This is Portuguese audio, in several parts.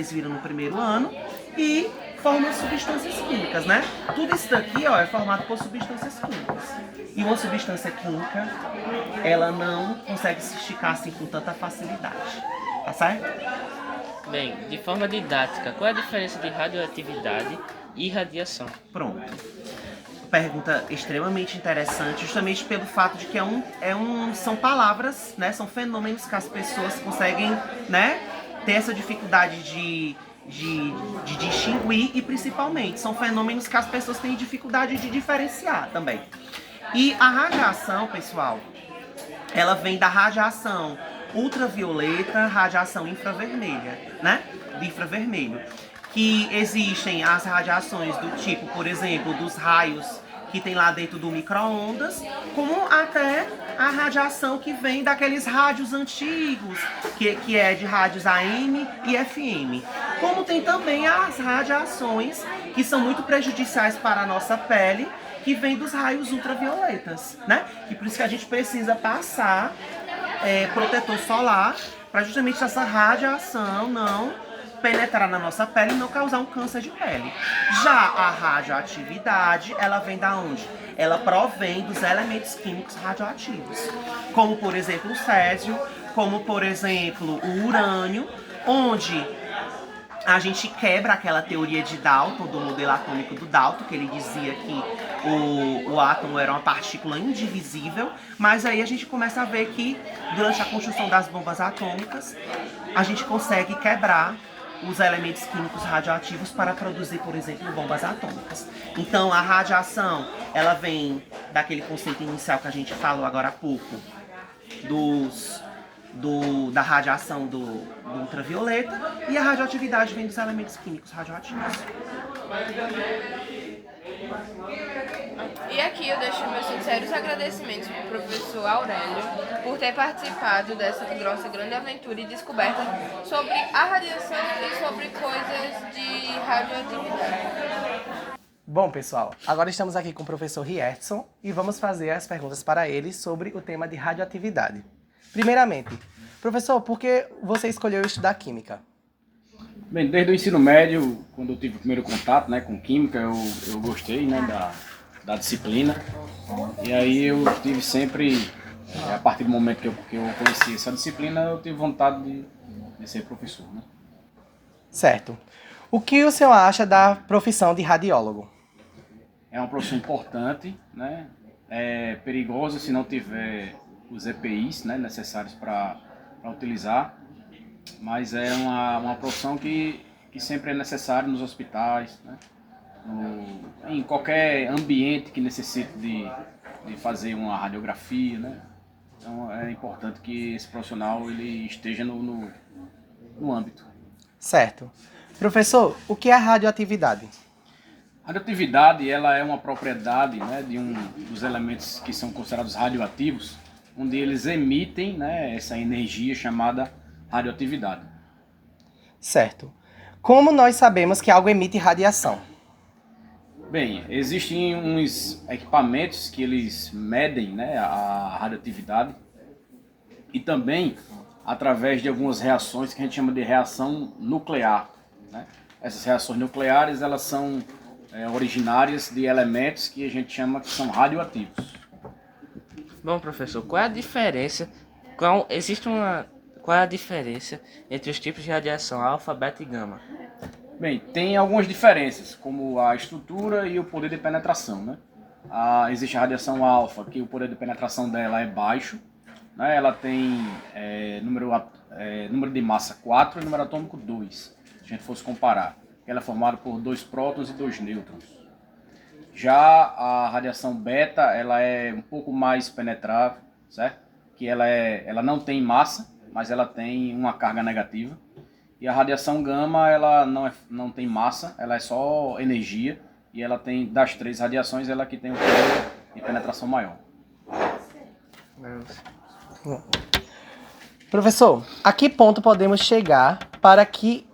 eles viram no primeiro ano e formam substâncias químicas, né? Tudo isso daqui, ó, é formado por substâncias químicas. E uma substância química, ela não consegue se esticar assim com tanta facilidade, tá certo? Bem, de forma didática, qual é a diferença de radioatividade e radiação? Pronto. Pergunta extremamente interessante, justamente pelo fato de que são palavras, né? São fenômenos que as pessoas conseguem, né? Ter essa dificuldade de distinguir e principalmente são fenômenos que as pessoas têm dificuldade de diferenciar também. E a radiação, pessoal, ela vem da radiação ultravioleta, radiação infravermelha, né? De infravermelho. Que existem as radiações do tipo, por exemplo, dos raios que tem lá dentro do micro-ondas, como até a radiação que vem daqueles rádios antigos, que é de rádios AM e FM. Como tem também as radiações que são muito prejudiciais para a nossa pele, que vem dos raios ultravioletas, né? E por isso que a gente precisa passar protetor solar para justamente essa radiação não penetrar na nossa pele e não causar um câncer de pele. Já a radioatividade, ela vem da onde? Ela provém dos elementos químicos radioativos, como por exemplo o césio, como por exemplo o urânio, onde a gente quebra aquela teoria de Dalton, do modelo atômico do Dalton, que ele dizia que o átomo era uma partícula indivisível, mas aí a gente começa a ver que durante a construção das bombas atômicas, a gente consegue quebrar os elementos químicos radioativos para produzir, por exemplo, bombas atômicas. Então a radiação, ela vem daquele conceito inicial que a gente falou agora há pouco, da radiação do ultravioleta, e a radioatividade vem dos elementos químicos radioativos. E aqui eu deixo meus sinceros agradecimentos para o professor Aurélio por ter participado dessa nossa grande aventura e descoberta sobre a radiação e sobre coisas de radioatividade. Bom, pessoal, agora estamos aqui com o professor Rierson e vamos fazer as perguntas para ele sobre o tema de radioatividade. Primeiramente, professor, por que você escolheu estudar química? Bem, desde o ensino médio, quando eu tive o primeiro contato, né, com química, eu gostei, né, da disciplina. E aí eu tive sempre, a partir do momento que eu conheci essa disciplina, eu tive vontade de ser professor, né? Certo. O que o senhor acha da profissão de radiólogo? É uma profissão importante, né? É perigosa se não tiver os EPIs, né, necessários para utilizar, mas é uma profissão que sempre é necessária nos hospitais, né? Em qualquer ambiente que necessite de fazer uma radiografia, né? Então é importante que esse profissional ele esteja no âmbito. Certo. Professor, o que é a radioatividade? A radioatividade ela é uma propriedade, né, de dos elementos que são considerados radioativos, onde eles emitem, né, essa energia chamada radioatividade. Certo. Como nós sabemos que algo emite radiação? Bem, existem uns equipamentos que eles medem, né, a radioatividade e também através de algumas reações que a gente chama de reação nuclear, né? Essas reações nucleares elas são originárias de elementos que a gente chama que são radioativos. Bom, professor, qual é a diferença? Qual é a diferença entre os tipos de radiação alfa, beta e gama? Bem, tem algumas diferenças, como a estrutura e o poder de penetração, né? Existe a radiação alfa, que o poder de penetração dela é baixo, né? Ela tem número de massa 4 e número atômico 2, se a gente fosse comparar. Ela é formada por 2 prótons e 2 nêutrons. Já a radiação beta, ela é um pouco mais penetrável, certo? Que ela não tem massa, mas ela tem uma carga negativa. E a radiação gama, ela não tem massa, ela é só energia. E ela tem, das 3 radiações, ela que tem um poder de penetração maior. Professor, a que ponto podemos chegar para que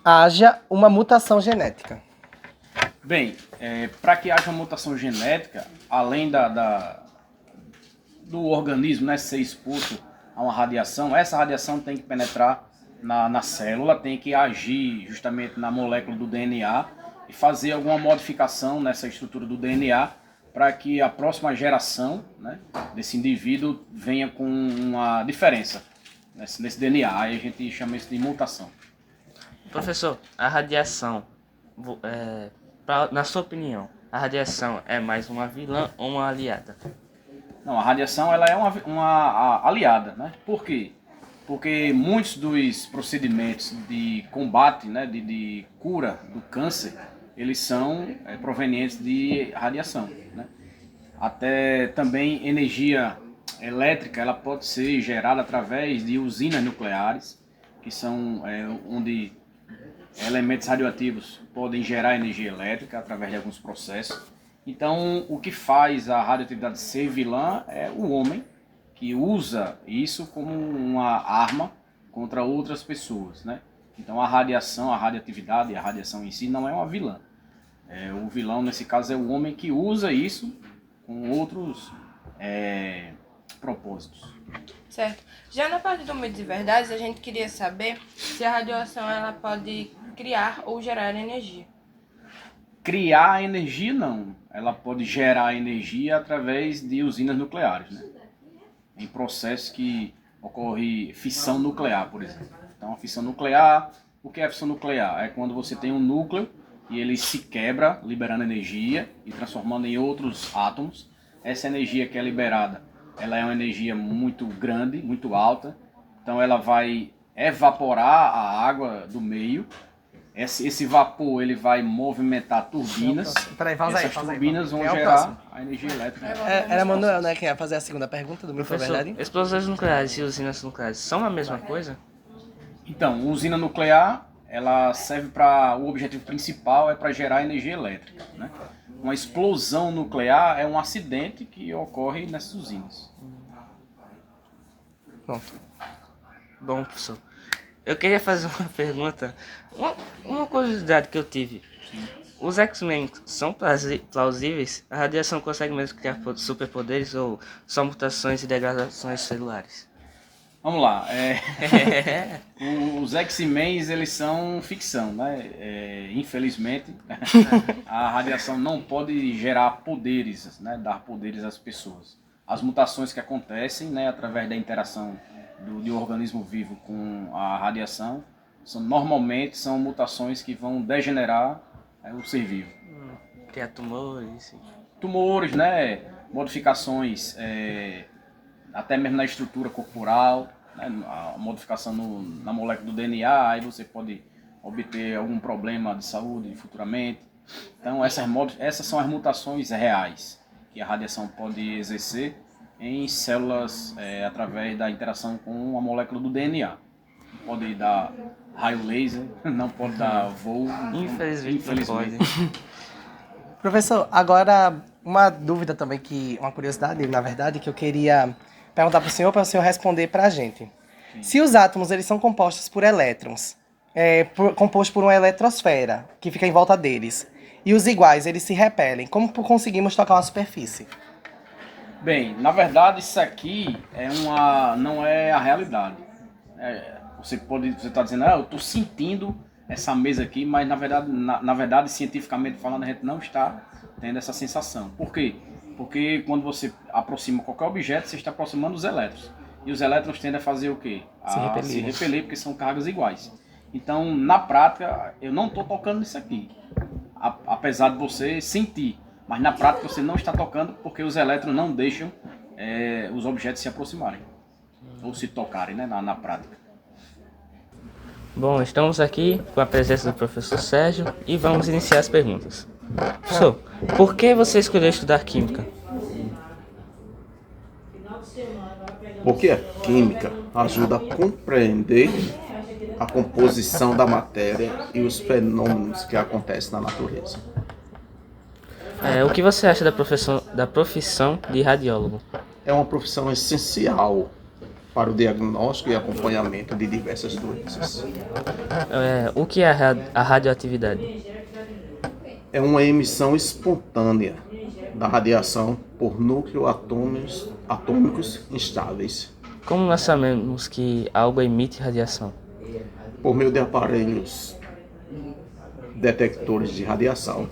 haja uma mutação genética? Bem, para que haja uma mutação genética, além do organismo, né, ser exposto a uma radiação, essa radiação tem que penetrar na célula, tem que agir justamente na molécula do DNA e fazer alguma modificação nessa estrutura do DNA para que a próxima geração, né, desse indivíduo venha com uma diferença nesse DNA. Aí a gente chama isso de mutação. Professor, a radiação, na sua opinião, a radiação é mais uma vilã ou uma aliada? Não, a radiação ela é uma aliada, né? Por quê? Porque muitos dos procedimentos de combate, né, de cura do câncer, eles são provenientes de radiação, né? Até também energia elétrica, ela pode ser gerada através de usinas nucleares, que são onde elementos radioativos podem gerar energia elétrica através de alguns processos. Então, o que faz a radioatividade ser vilã é o homem que usa isso como uma arma contra outras pessoas, né? Então, a radiação, a radioatividade e a radiação em si não é uma vilã. O vilão, nesse caso, é o homem que usa isso com outros propósitos. Certo. Já na parte do mito e verdades, a gente queria saber se a radiação ela pode criar ou gerar energia. Criar energia, não. Ela pode gerar energia através de usinas nucleares, né? Em processos que ocorre fissão nuclear, por exemplo. Então, a fissão nuclear, o que é a fissão nuclear? É quando você tem um núcleo e ele se quebra, liberando energia e transformando em outros átomos. Essa energia que é liberada, ela é uma energia muito grande, muito alta. Então, ela vai evaporar a água do meio. Esse vapor ele vai movimentar turbinas. Peraí, pausa aí. Essas turbinas vão Quem é o gerar próximo? a energia elétrica. Era Manuel, né? Quem ia fazer a segunda pergunta do Mito ou Professor, Verdade? explosões nucleares e usinas nucleares são a mesma coisa? Então, usina nuclear, ela serve para... O objetivo principal é para gerar energia elétrica, né? Uma explosão nuclear é um acidente que ocorre nessas usinas. Pronto. Bom, professor, eu queria fazer uma pergunta, uma curiosidade que eu tive. Os X-Men são plausíveis? A radiação consegue mesmo criar superpoderes ou são mutações e degradações celulares? Vamos lá. Os X-Men, eles são ficção, né? Infelizmente, a radiação não pode gerar poderes, né? Dar poderes às pessoas. As mutações que acontecem, né? Através da interação de um organismo vivo com a radiação, normalmente são mutações que vão degenerar o ser vivo. Criar tumores? Tumores, né? Modificações até mesmo na estrutura corporal, né? A modificação na molécula do DNA, aí você pode obter algum problema de saúde futuramente. Então essas são as mutações reais que a radiação pode exercer em células através da interação com a molécula do DNA. Pode dar raio laser, não pode dar voo. Infelizmente. Não pode. Professor, agora uma dúvida também, uma curiosidade, na verdade, que eu queria perguntar para o senhor responder para a gente. Sim. Se os átomos eles são compostos por elétrons, compostos por uma eletrosfera que fica em volta deles, e os iguais eles se repelem, como conseguimos tocar uma superfície? Bem, na verdade isso aqui não é a realidade. Você está dizendo, eu estou sentindo essa mesa aqui, mas na verdade, cientificamente falando, a gente não está tendo essa sensação. Por quê? Porque quando você aproxima qualquer objeto, você está aproximando os elétrons. E os elétrons tendem a fazer o quê? Se repelir, porque são cargas iguais. Então, na prática, eu não estou tocando nisso aqui. Apesar de você sentir. Mas na prática você não está tocando porque os elétrons não deixam os objetos se aproximarem. Ou se tocarem, né, na prática. Bom, estamos aqui com a presença do professor Sérgio e vamos iniciar as perguntas. Professor, por que você escolheu estudar Química? Porque a Química ajuda a compreender a composição da matéria e os fenômenos que acontecem na natureza. O que você acha da profissão de radiólogo? É uma profissão essencial para o diagnóstico e acompanhamento de diversas doenças. O que é a radioatividade? É uma emissão espontânea da radiação por núcleos atômicos instáveis. Como nós sabemos que algo emite radiação? por meio de aparelhos detectores de radiação.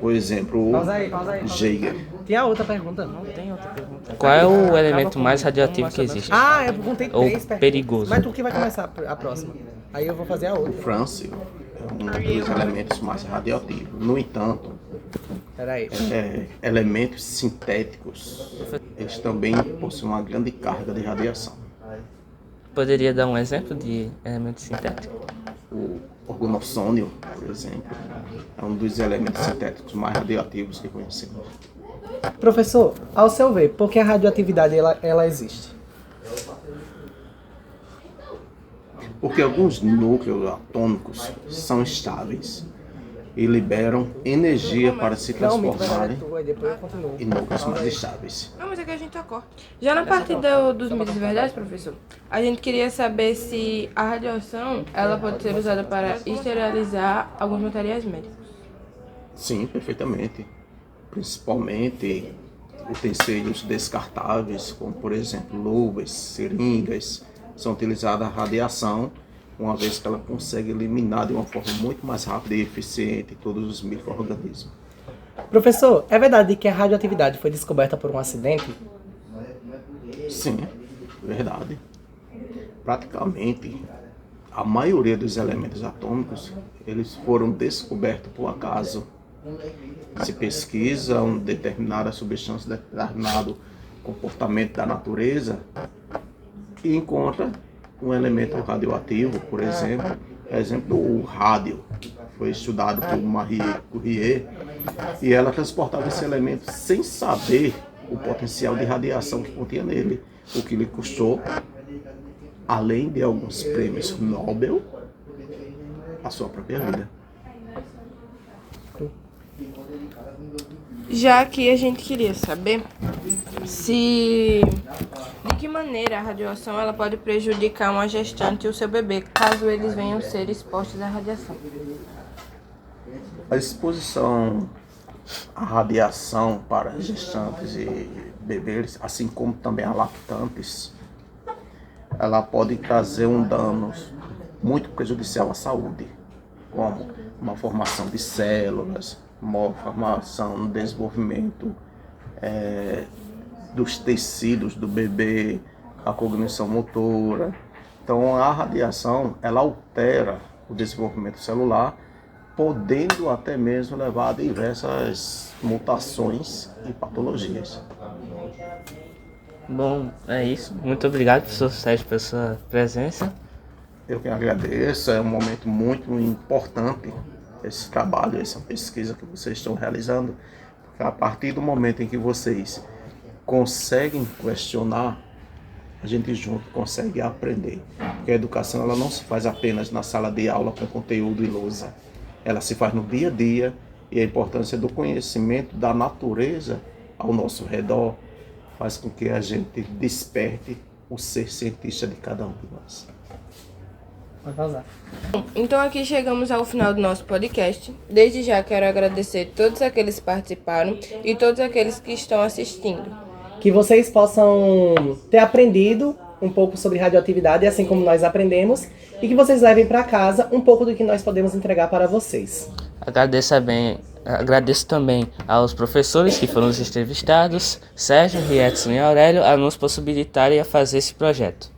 Por exemplo, o Pausa aí. Geiger. Tinha outra pergunta? Não tem outra pergunta. Qual é o elemento mais radioativo que existe? Ah, eu perguntei Ou 3 perguntas. perigoso. Mas tu que vai começar a próxima. Aí eu vou fazer a O outra. frâncio é um dos elementos mais radioativos. No entanto, Peraí. elementos sintéticos, eles também possuem uma grande carga de radiação. Poderia dar um exemplo de elemento sintético? O organossônio, por exemplo, é um dos elementos sintéticos mais radioativos que conhecemos. Professor, ao seu ver, por que a radioatividade ela existe? Porque alguns núcleos atômicos são estáveis e liberam energia para se Não, me vai transformarem tu, aí depois eu continuo. em núcleos mais estáveis. Não, mas é que a gente tocou. Já na parte dos mitos e verdades, professor, a gente queria saber se a radiação ela pode ser usada para esterilizar alguns materiais médicos. Sim, perfeitamente. Principalmente utensílios descartáveis, como por exemplo luvas, seringas, são utilizadas a radiação, uma vez que ela consegue eliminar de uma forma muito mais rápida e eficiente todos os micro-organismos. Professor, é verdade que a radioatividade foi descoberta por um acidente? Sim, verdade. Praticamente a maioria dos elementos atômicos eles foram descobertos por acaso. Se pesquisa uma determinada substância, determinado comportamento da natureza e encontra um elemento radioativo, por exemplo, o rádio. Foi estudado por Marie Curie e ela transportava esse elemento sem saber o potencial de radiação que continha nele, o que lhe custou, além de alguns prêmios Nobel, a sua própria vida. Já que a gente queria saber se de que maneira a radiação ela pode prejudicar uma gestante e o seu bebê, caso eles venham ser expostos à radiação. A exposição à radiação para gestantes e bebês, assim como também a lactantes, ela pode trazer um dano muito prejudicial à saúde, como uma formação de células, uma formação no desenvolvimento dos tecidos do bebê, a cognição motora. Então a radiação ela altera o desenvolvimento celular, podendo até mesmo levar a diversas mutações e patologias. Bom, é isso. Muito obrigado, professor Sérgio, pela sua presença. Eu que agradeço, é um momento muito importante esse trabalho, essa pesquisa que vocês estão realizando, porque a partir do momento em que vocês conseguem questionar, a gente junto consegue aprender. Porque a educação ela não se faz apenas na sala de aula com conteúdo e lousa, ela se faz no dia a dia e a importância do conhecimento da natureza ao nosso redor faz com que a gente desperte o ser cientista de cada um de nós. Pode pausar. Então aqui chegamos ao final do nosso podcast. Desde já quero agradecer todos aqueles que participaram e todos aqueles que estão assistindo. Que vocês possam ter aprendido um pouco sobre radioatividade, assim como nós aprendemos, e que vocês levem para casa um pouco do que nós podemos entregar para vocês. Agradeço também aos professores que foram os entrevistados, Sérgio, Rietson e Aurélio, a nos possibilitarem a fazer esse projeto.